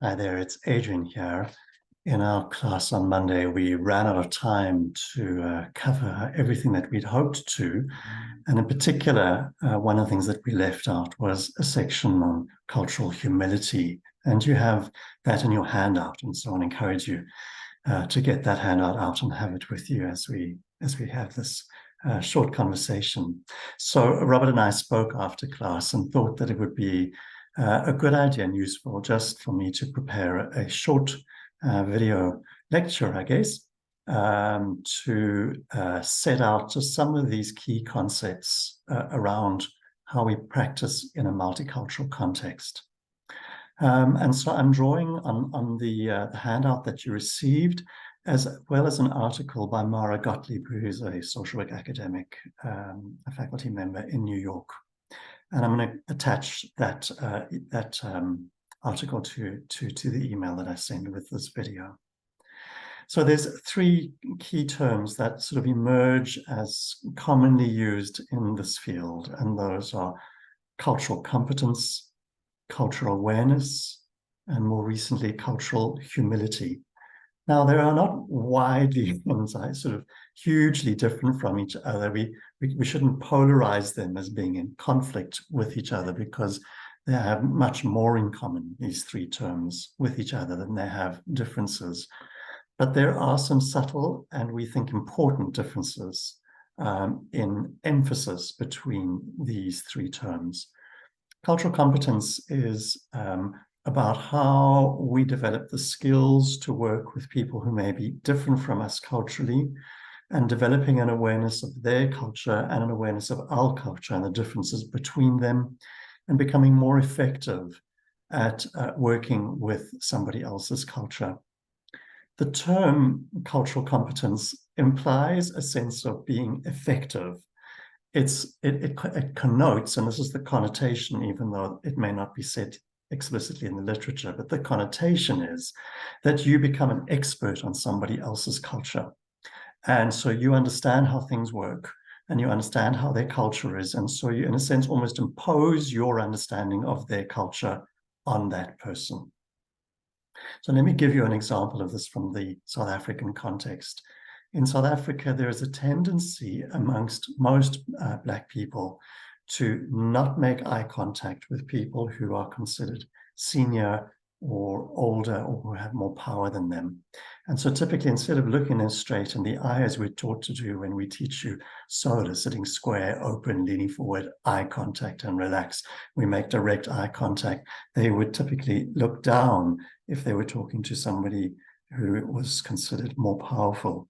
Hi there, it's Adrian here. In our class on Monday, we ran out of time to cover everything that we'd hoped to. And in particular, one of the things that we left out was a section on cultural humility. And you have that in your handout. And so I want to encourage you to get that handout out and have it with you as we have this short conversation. So Robert and I spoke after class and thought that it would be a good idea and useful just for me to prepare a short video lecture, I guess, to set out just some of these key concepts around how we practice in a multicultural context. And so I'm drawing on the handout that you received, as well as an article by Mara Gottlieb, who is a social work academic, a faculty member in New York. And I'm going to attach that article to the email that I send with this video. So there's three key terms that sort of emerge as commonly used in this field, and those are cultural competence, cultural awareness, and more recently, cultural humility. Now, they are not widely sort of hugely different from each other. We shouldn't polarize them as being in conflict with each other, because they have much more in common, these three terms, with each other than they have differences. But there are some subtle and we think important differences in emphasis between these three terms. Cultural competence is about how we develop the skills to work with people who may be different from us culturally, and developing an awareness of their culture and an awareness of our culture and the differences between them, and becoming more effective at working with somebody else's culture. The term cultural competence implies a sense of being effective. It connotes, and this is the connotation, even though it may not be said explicitly in the literature, but the connotation is that you become an expert on somebody else's culture. And so you understand how things work, and you understand how their culture is. And so you, in a sense, almost impose your understanding of their culture on that person. So let me give you an example of this from the South African context. In South Africa, there is a tendency amongst most Black people to not make eye contact with people who are considered senior or older, or who have more power than them. And so typically, instead of looking them straight in the eye, as we're taught to do when we teach you SOLA, sitting square, open, leaning forward, eye contact and relax, we make direct eye contact. They would typically look down if they were talking to somebody who was considered more powerful.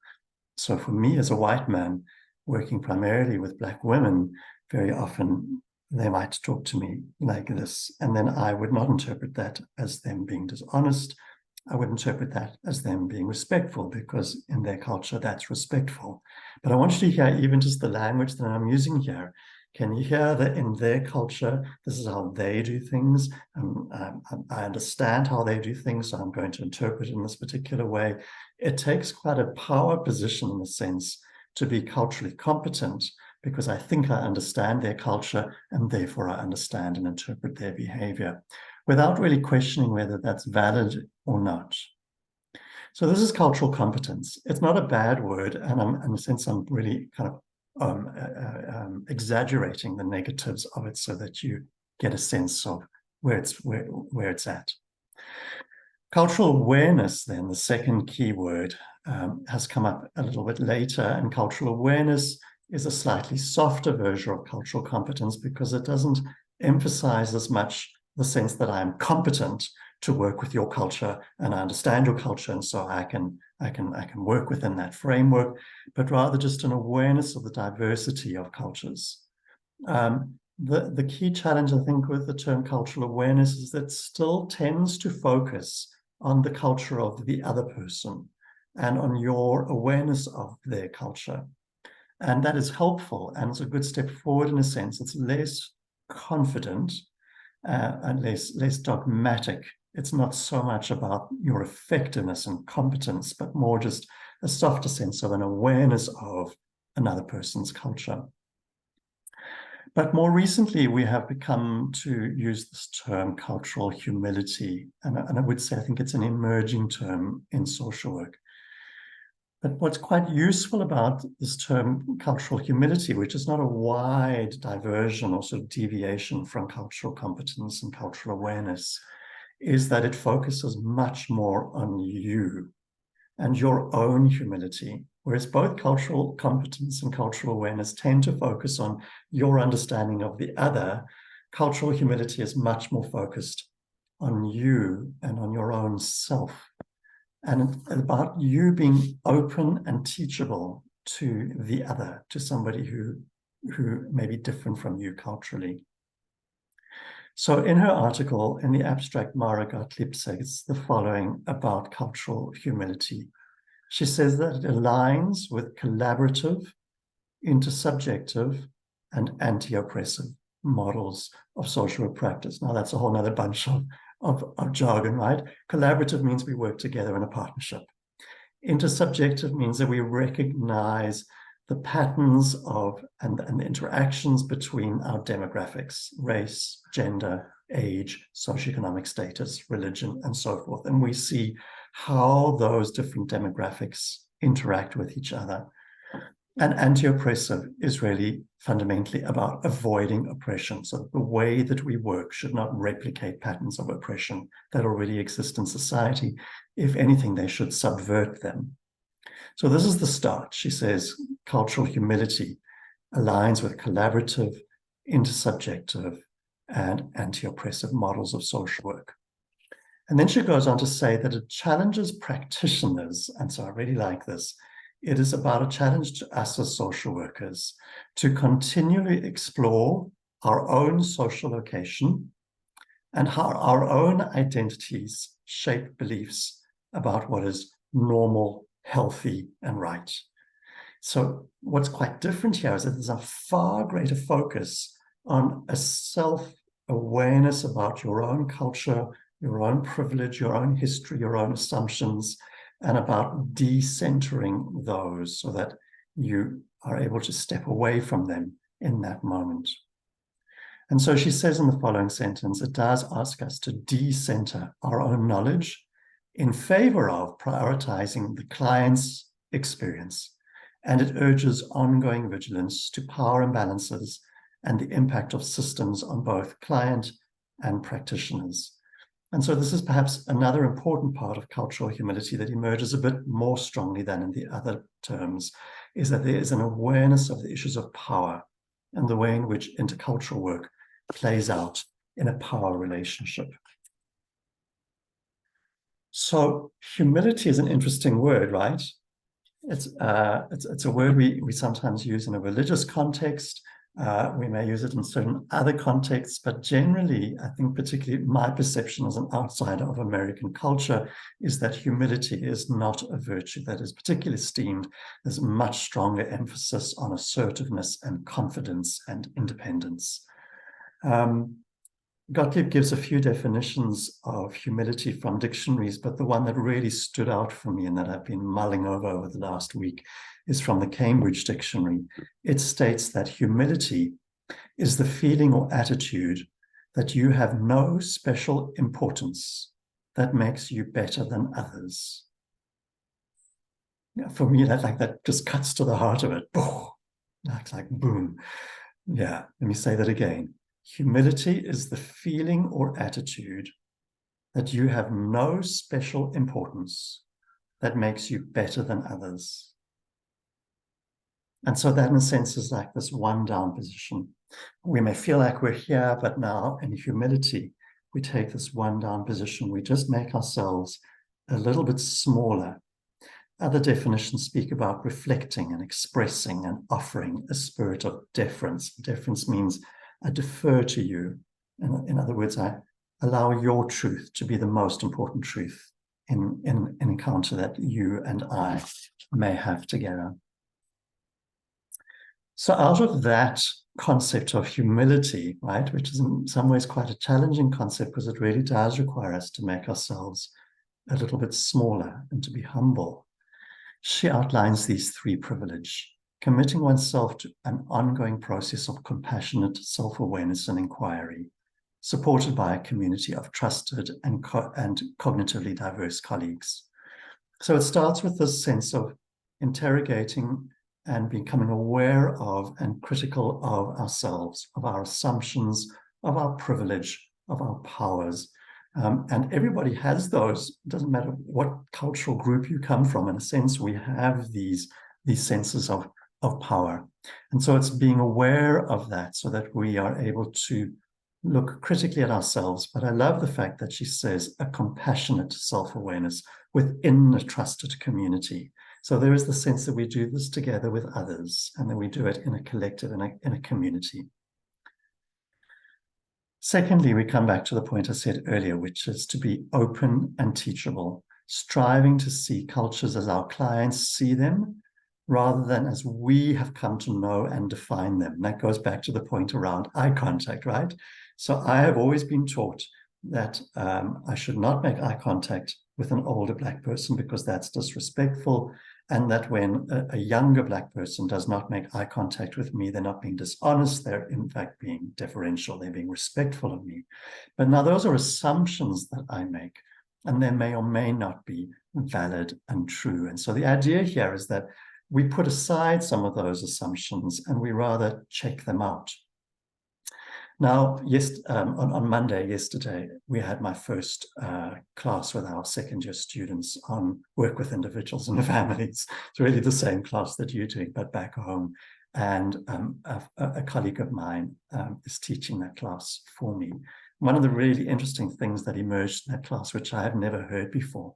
So for me as a white man, working primarily with Black women, very often they might talk to me like this, and then I would not interpret that as them being dishonest. I would interpret that as them being respectful, because in their culture, that's respectful. But I want you to hear even just the language that I'm using here. Can you hear that in their culture, this is how they do things? I understand how they do things, so I'm going to interpret it in this particular way. It takes quite a power position, in a sense, to be culturally competent, because I think I understand their culture, and therefore I understand and interpret their behavior, without really questioning whether that's valid or not. So this is cultural competence. It's not a bad word, and in a sense, I'm really kind of exaggerating the negatives of it so that you get a sense of where it's at. Cultural awareness, then, the second key word, has come up a little bit later, and cultural awareness is a slightly softer version of cultural competence, because it doesn't emphasize as much the sense that I am competent to work with your culture and I understand your culture, and so I can work within that framework, but rather just an awareness of the diversity of cultures. The key challenge, I think, with the term cultural awareness is that it still tends to focus on the culture of the other person and on your awareness of their culture. And that is helpful, and it's a good step forward in a sense. It's less confident and less dogmatic. It's not so much about your effectiveness and competence, but more just a softer sense of an awareness of another person's culture. But more recently, we have become to use this term cultural humility. And I would say, I think it's an emerging term in social work. But what's quite useful about this term cultural humility, which is not a wide diversion or sort of deviation from cultural competence and cultural awareness, is that it focuses much more on you and your own humility, whereas both cultural competence and cultural awareness tend to focus on your understanding of the other. Cultural humility is much more focused on you and on your own self, and about you being open and teachable to the other, to somebody who may be different from you culturally. So in her article, in the abstract, Mara Gottlieb says the following about cultural humility. She says that it aligns with collaborative, intersubjective, and anti-oppressive models of social work practice. Now, that's a whole other bunch of jargon, right? Collaborative means we work together in a partnership. Intersubjective means that we recognize the patterns of and the interactions between our demographics, race, gender, age, socioeconomic status, religion, and so forth. And we see how those different demographics interact with each other. And anti-oppressive is really fundamentally about avoiding oppression. So the way that we work should not replicate patterns of oppression that already exist in society. If anything, they should subvert them. So this is the start. She says cultural humility aligns with collaborative, intersubjective, and anti-oppressive models of social work. And then she goes on to say that it challenges practitioners, and so I really like this. It is about a challenge to us as social workers to continually explore our own social location and how our own identities shape beliefs about what is normal, healthy, and right. So what's quite different here is that there's a far greater focus on a self-awareness about your own culture, your own privilege, your own history, your own assumptions, and about decentering those so that you are able to step away from them in that moment. And so she says in the following sentence, it does ask us to decenter our own knowledge in favor of prioritizing the client's experience. And it urges ongoing vigilance to power imbalances and the impact of systems on both client and practitioners. And so this is perhaps another important part of cultural humility that emerges a bit more strongly than in the other terms, is that there is an awareness of the issues of power and the way in which intercultural work plays out in a power relationship. So humility is an interesting word, right? It's a word we sometimes use in a religious context. We may use it in certain other contexts, but generally, I think particularly my perception as an outsider of American culture is that humility is not a virtue that is particularly esteemed. There's much stronger emphasis on assertiveness and confidence and independence. Gottlieb gives a few definitions of humility from dictionaries, but the one that really stood out for me and that I've been mulling over the last week is from the Cambridge Dictionary. It states that humility is the feeling or attitude that you have no special importance that makes you better than others. Yeah, for me, that just cuts to the heart of it. That's like boom. Yeah, let me say that again. Humility is the feeling or attitude that you have no special importance that makes you better than others. And so that, in a sense, is like this one-down position. We may feel like we're here, but now in humility, we take this one-down position. We just make ourselves a little bit smaller. Other definitions speak about reflecting and expressing and offering a spirit of deference. Deference means I defer to you. In other words, I allow your truth to be the most important truth in an encounter that you and I may have together. So out of that concept of humility, right, which is in some ways quite a challenging concept because it really does require us to make ourselves a little bit smaller and to be humble, she outlines these three privilege committing oneself to an ongoing process of compassionate self-awareness and inquiry, supported by a community of trusted and cognitively diverse colleagues. So it starts with this sense of interrogating and becoming aware of and critical of ourselves, of our assumptions, of our privilege, of our powers. And everybody has those. It doesn't matter what cultural group you come from. In a sense, we have these senses of power. And so it's being aware of that so that we are able to look critically at ourselves. But I love the fact that she says a compassionate self-awareness within a trusted community. So there is the sense that we do this together with others, and then we do it in a collective, in a community. Secondly, we come back to the point I said earlier, which is to be open and teachable, striving to see cultures as our clients see them, rather than as we have come to know and define them. And that goes back to the point around eye contact, right? So I have always been taught that I should not make eye contact with an older Black person because that's disrespectful, and that when a younger Black person does not make eye contact with me, they're not being dishonest, they're in fact being deferential, they're being respectful of me. But now those are assumptions that I make, and they may or may not be valid and true. And so the idea here is that we put aside some of those assumptions and we rather check them out. Now, on Monday, yesterday, we had my first class with our second-year students on work with individuals and families. It's really the same class that you're doing, but back home. And a colleague of mine is teaching that class for me. One of the really interesting things that emerged in that class, which I have never heard before,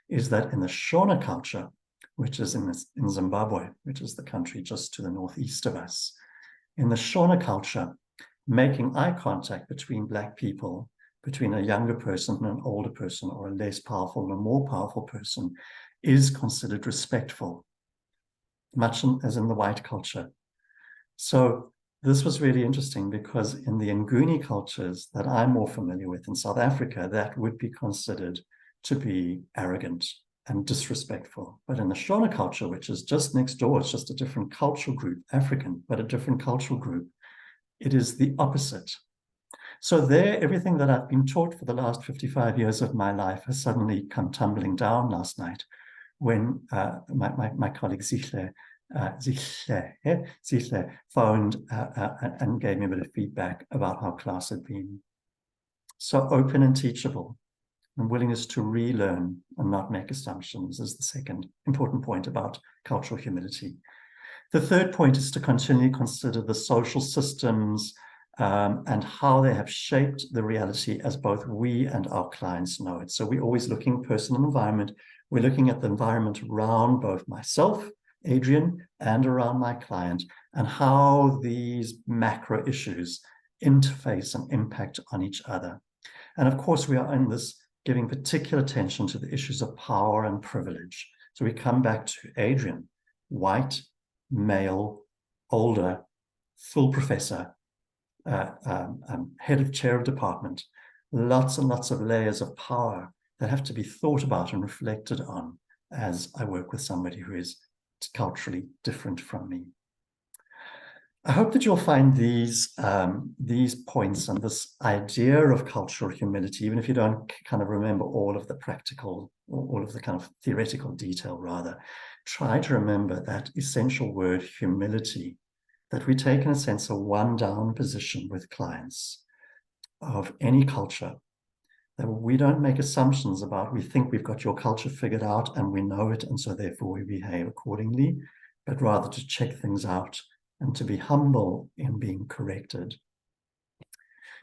is that in the Shona culture, which is in Zimbabwe, which is the country just to the northeast of us, in the Shona culture, making eye contact between Black people, between a younger person and an older person, or a less powerful and a more powerful person, is considered respectful, much as in the white culture. So this was really interesting because in the Nguni cultures that I'm more familiar with in South Africa, that would be considered to be arrogant and disrespectful. But in the Shona culture, which is just next door, it's just a different cultural group, African, but a different cultural group, it is the opposite. So there, everything that I've been taught for the last 55 years of my life has suddenly come tumbling down last night when my colleague Zichle phoned and gave me a bit of feedback about how class had been. So open and teachable, and willingness to relearn and not make assumptions is the second important point about cultural humility. The third point is to continually consider the social systems and how they have shaped the reality as both we and our clients know it. So we're always looking person and environment. We're looking at the environment around both myself, Adrian, and around my client, and how these macro issues interface and impact on each other. And of course, we are in this giving particular attention to the issues of power and privilege. So we come back to Adrian, white, male, older, full professor, head of chair of department, lots and lots of layers of power that have to be thought about and reflected on as I work with somebody who is culturally different from me. I hope that you'll find these points and this idea of cultural humility, even if you don't kind of remember all of the practical, all of the kind of theoretical detail rather, try to remember that essential word humility, that we take in a sense a one-down position with clients of any culture, that we don't make assumptions about, we think we've got your culture figured out and we know it, and so therefore we behave accordingly, but rather to check things out and to be humble in being corrected.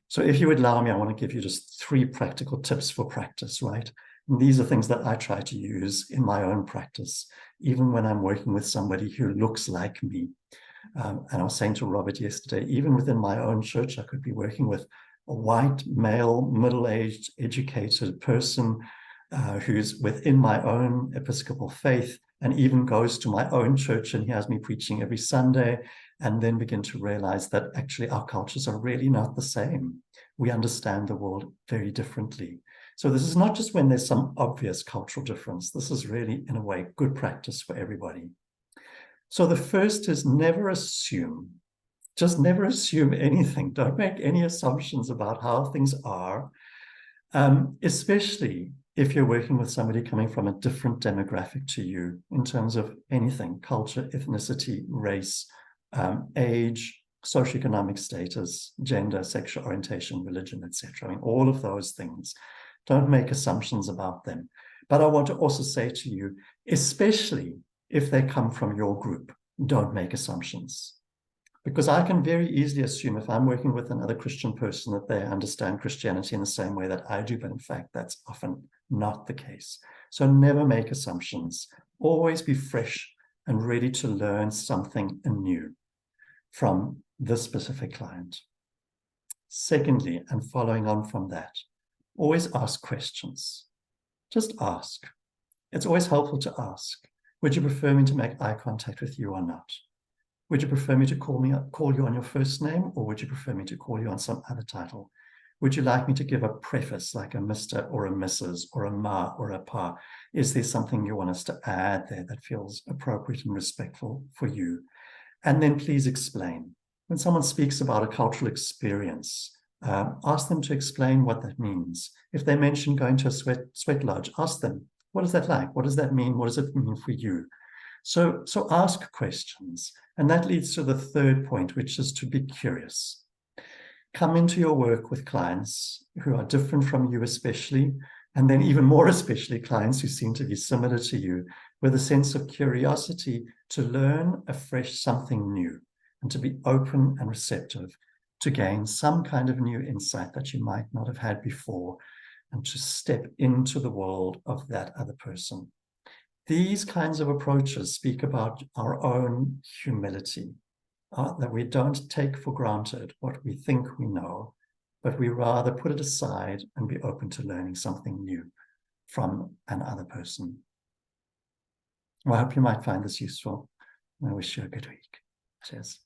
So if you would allow me, I want to give you just 3 practical tips for practice, right? And these are things that I try to use in my own practice, even when I'm working with somebody who looks like me. And I was saying to Robert yesterday, even within my own church, I could be working with a white, male, middle-aged, educated person who's within my own Episcopal faith and even goes to my own church and hears me preaching every Sunday, and then begin to realize that actually our cultures are really not the same. We understand the world very differently. So this is not just when there's some obvious cultural difference. This is really, in a way, good practice for everybody. So the first is never assume. Just never assume anything. Don't make any assumptions about how things are, especially if you're working with somebody coming from a different demographic to you in terms of anything: culture, ethnicity, race, age, socioeconomic status, gender, sexual orientation, religion, etc. I mean, all of those things. Don't make assumptions about them. But I want to also say to you, especially if they come from your group, don't make assumptions. Because I can very easily assume, if I'm working with another Christian person, that they understand Christianity in the same way that I do, but in fact, that's often not the case. So never make assumptions. Always be fresh and ready to learn something anew from this specific client. Secondly, and following on from that, always ask questions. Just ask. It's always helpful to ask. Would you prefer me to make eye contact with you or not? Would you prefer me to call you on your first name, or would you prefer me to call you on some other title? Would you like me to give a preface like a Mr. or a Mrs. or a Ma or a Pa? Is there something you want us to add there that feels appropriate and respectful for you? And then please explain. When someone speaks about a cultural experience, ask them to explain what that means. If they mention going to a sweat lodge, ask them, what is that like? What does that mean? What does it mean for you? So ask questions. And that leads to the third point, which is to be curious. Come into your work with clients who are different from you especially, and then even more especially clients who seem to be similar to you, with a sense of curiosity to learn afresh something new and to be open and receptive to gain some kind of new insight that you might not have had before, and to step into the world of that other person. These kinds of approaches speak about our own humility, that we don't take for granted what we think we know, but we rather put it aside and be open to learning something new from another person. Well, I hope you might find this useful, and I wish you a good week. Cheers.